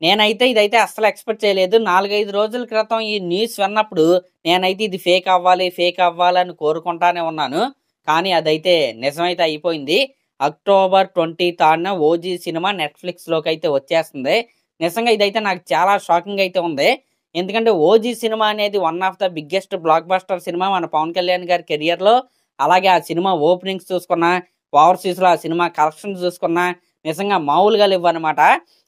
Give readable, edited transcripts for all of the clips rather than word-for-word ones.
నేనైతే ఇదైతే అస్సలు ఎక్స్‌పెక్ట్ చేయలేదు. 4, 5 రోజుల క్రితం ఈ న్యూస్ విన్నప్పుడు నేనైతే ఇది ఫేక్ అవ్వాలని కోరుకుంటానే ఉన్నాను. కానీ అదైతే నిజమైతే అయిపోయింది. అక్టోబర్ 23న 'ఓజీ' సినిమా నెట్‌ఫ్లిక్స్‌లోకైతే వచ్చేస్తుంది. నిజంగా ఇదైతే నాకు చాలా షాకింగ్ అయితే ఉంది. ఎందుకంటే 'ఓజీ' సినిమా అనేది one of the biggest block buster cinema మన పవన్ కళ్యాణ్ గారి కెరియర్‌లో. అలాగే ఆ సినిమా ఓపెనింగ్స్ చూసుకున్నా, ఓవర్‌సీస్‌లో ఆ సినిమా కలెక్షన్స్ చూసుకున్నా నిజంగా మామూలుగా లేవన్నమాట.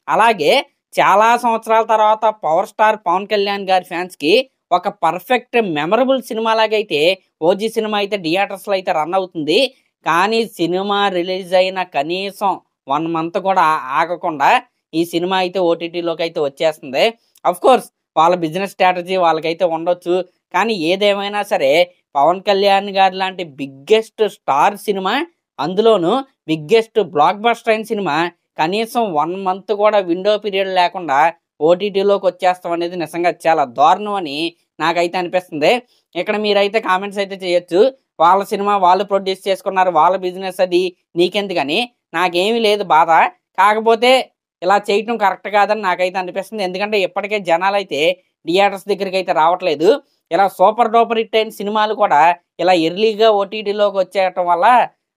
అలాగే చాలా సంవత్సరాల తర్వాత పవర్ స్టార్ పవన్ కళ్యాణ్ గారి ఫ్యాన్స్‌కి ఒక పర్ఫెక్ట్ మెమరబుల్ సినిమాలాగైతే 'ఓజీ' సినిమా అయితే థియేటర్స్‌లో అయితే రన్ అవుతుంది. కానీ సినిమా రిలీజ్ అయిన కనీసం 1 మంత్ కూడా ఆగకుండా ఈ సినిమా అయితే ఓటీటీలోకైతే వచ్చేస్తుంది. ఆఫ్‌కోర్స్ వాళ్ళ బిజినెస్ స్ట్రాటజీ వాళ్ళకైతే ఉండొచ్చు. కానీ ఏదేమైనా సరే పవన్ కళ్యాణ్ గారి లాంటి బిగ్గెస్ట్ స్టార్ సినిమా, అందులోనూ బిగ్గెస్ట్ బ్లాక్ బస్టర్ అయిన సినిమా కనీసం 1 మంత్ కూడా విండో పీరియడ్ లేకుండా ఓటీటీలోకి వచ్చేస్తాం అనేది నిజంగా చాలా దారుణం అని నాకైతే అనిపిస్తుంది. ఇక్కడ మీరైతే కామెంట్స్ అయితే చేయొచ్చు. వాళ్ళ సినిమా వాళ్ళు ప్రొడ్యూస్ చేసుకున్నారు. వాళ్ళ బిజినెస్ అది నీకెందుకని. నాకేమీ లేదు బాధ. కాకపోతే ఇలా చేయటం కరెక్ట్ కాదని నాకైతే అనిపిస్తుంది. ఎందుకంటే ఇప్పటికే జనాలైతే థియేటర్స్ దగ్గరికైతే రావట్లేదు. ఇలా సూపర్ డూపర్ హిట్ అయిన సినిమాలు కూడా ఇలా ఎర్లీగా ఓటీటీలోకి వచ్చేయటం వల్ల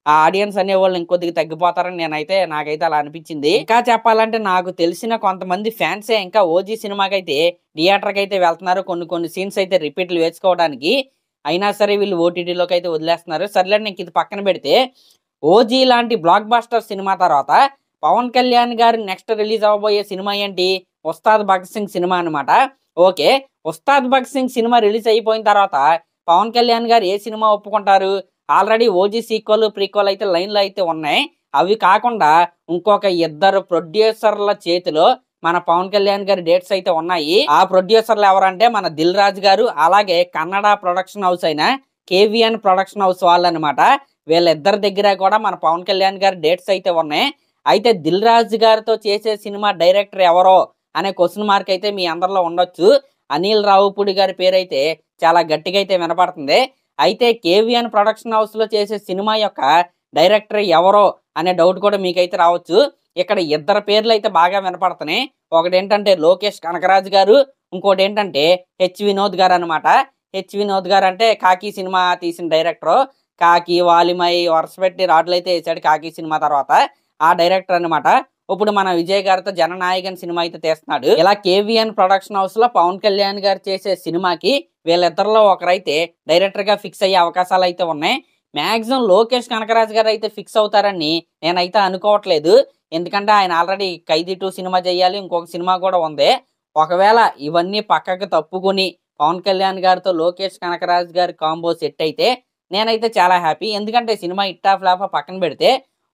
ఆ ఆడియన్స్ అనేవాళ్ళు ఇంకొద్దిగా తగ్గిపోతారని నాకైతే అలా అనిపించింది. ఇంకా చెప్పాలంటే నాకు తెలిసిన కొంతమంది ఫ్యాన్సే ఇంకా 'ఓజీ' సినిమాకైతే థియేటర్‌కైతే వెళ్తున్నారు. కొన్ని సీన్స్ అయితే రిపీట్లు వేసుకోవడానికి. అయినా సరే వీళ్ళు ఓటీటీలోకి అయితే వదిలేస్తున్నారు. సర్లేండి ఇంక ఇది పక్కన పెడితే 'ఓజీ' లాంటి బ్లాక్ బస్టర్ సినిమా తర్వాత పవన్ కళ్యాణ్ గారు నెక్స్ట్ రిలీజ్ అవ్వబోయే సినిమా ఏంటి? 'ఉస్తాద్ భగత్ సింగ్' సినిమా అనమాట. ఓకే. 'ఉస్తాద్ భగత్ సింగ్' సినిమా రిలీజ్ అయిపోయిన తర్వాత పవన్ కళ్యాణ్ గారు ఏ సినిమా ఒప్పుకుంటారు? ఆల్రెడీ 'ఓజీ' సీక్వెల్, ప్రీక్వెల్ అయితే లైన్‌లో అయితే ఉన్నాయి. అవి కాకుండా ఇంకొక ఇద్దరు ప్రొడ్యూసర్ల చేతిలో మన పవన్ కళ్యాణ్ గారి డేట్స్ అయితే ఉన్నాయి. ఆ ప్రొడ్యూసర్లు ఎవరంటే మన 'దిల్ రాజు' గారు, అలాగే కన్నడ ప్రొడక్షన్ హౌస్ అయిన 'కేవీఎన్ ప్రొడక్షన్ హౌస్' వాళ్ళనమాట. వీళ్ళిద్దరి దగ్గర కూడా మన పవన్ కళ్యాణ్ గారి డేట్స్ అయితే ఉన్నాయి. అయితే 'దిల్ రాజు' గారితో చేసే సినిమా డైరెక్టర్ ఎవరో అనే క్వెషన్ మార్క్ అయితే మీ అందరిలో ఉండొచ్చు. అనిల్ రావుపూడి గారి పేరైతే చాలా గట్టిగా అయితే వినపడుతుంది. అయితే 'కేవీఎన్ ప్రొడక్షన్ హౌస్‌లో' చేసే సినిమా యొక్క డైరెక్టర్ ఎవరో అనే డౌట్ కూడా మీకైతే రావచ్చు. ఇక్కడ ఇద్దరు పేర్లు అయితే బాగా వినపడుతున్నాయి. ఒకటేంటంటే లోకేష్ కనకరాజు గారు, ఇంకోటేంటంటే హెచ్ వినోద్ గారు అనమాట. హెచ్ వినోద్ గారు అంటే 'కాకి' సినిమా తీసిన డైరెక్టరు. 'కాకి', 'వాలిమై' వరుస పెట్టి రాడ్లయితే వేసాడు 'కాకి' సినిమా తర్వాత. ఆ డైరెక్టర్ అనమాట. ఇప్పుడు మన విజయ్ గారితో 'జననాయకన్' సినిమా అయితే తీస్తున్నాడు. ఇలా 'కేవీఎన్ ప్రొడక్షన్ హౌస్‌లో' పవన్ కళ్యాణ్ గారు చేసే సినిమాకి వీళ్ళిద్దరిలో ఒకరైతే డైరెక్టర్ గా ఫిక్స్ అయ్యే అవకాశాలు అయితే ఉన్నాయి. మాక్సిమం లోకేష్ కనకరాజు గారు అయితే ఫిక్స్ అవుతారని నేనైతే అనుకోవట్లేదు. ఎందుకంటే ఆయన ఆల్రెడీ 'ఖైదీ 2' సినిమా చేయాలి. ఇంకొక సినిమా కూడా ఉంది. ఒకవేళ ఇవన్నీ పక్కకు తప్పుకొని పవన్ కళ్యాణ్ గారితో లోకేష్ కనకరాజు గారి కాంబో సెట్ అయితే నేనైతే చాలా హ్యాపీ. ఎందుకంటే సినిమా హిట్టా ఫ్లాపా పక్కన పెడితే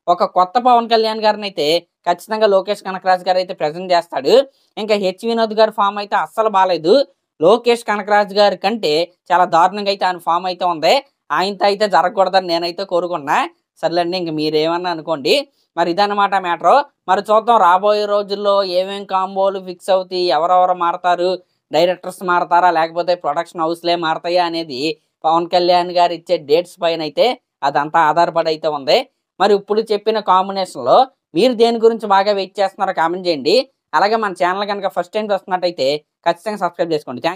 ఒక కొత్త పవన్ కళ్యాణ్ గారిని అయితే ఖచ్చితంగా లోకేష్ కనకరాజు గారు అయితే ప్రెజెంట్ చేస్తాడు. ఇంకా హెచ్ వినోద్ గారి ఫామ్ అయితే అస్సలు బాలేదు. లోకేష్ కనకరాజు గారి కంటే చాలా దారుణంగా అయితే ఆయన ఫామ్ అయితే ఉంది. ఆయనతో అయితే జరగకూడదని నేనైతే కోరుకున్నా. సర్లేండి ఇంక మీరేమన్నా అనుకోండి. మరి ఇదన్నమాట మ్యాటరు. మరి చూద్దాం రాబోయే రోజుల్లో ఏమేం కాంబోలు ఫిక్స్ అవుతాయి, ఎవరెవరు మారతారు, డైరెక్టర్స్ మారతారా లేకపోతే ప్రొడక్షన్ హౌస్లే మారతాయా అనేది పవన్ కళ్యాణ్ గారు ఇచ్చే డేట్స్ పైన అయితే అదంతా ఆధారపడి అయితే ఉంది. మరి ఇప్పుడు చెప్పిన కాంబినేషన్‌లో మీరు దేని గురించి బాగా వెయిట్ చేస్తున్నారో కామెంట్ చేయండి. అలాగే మన ఛానల్ కనుక ఫస్ట్ టైం చూస్తున్నట్టయితే ఖచ్చితంగా సబ్స్క్రైబ్ చేసుకోండి.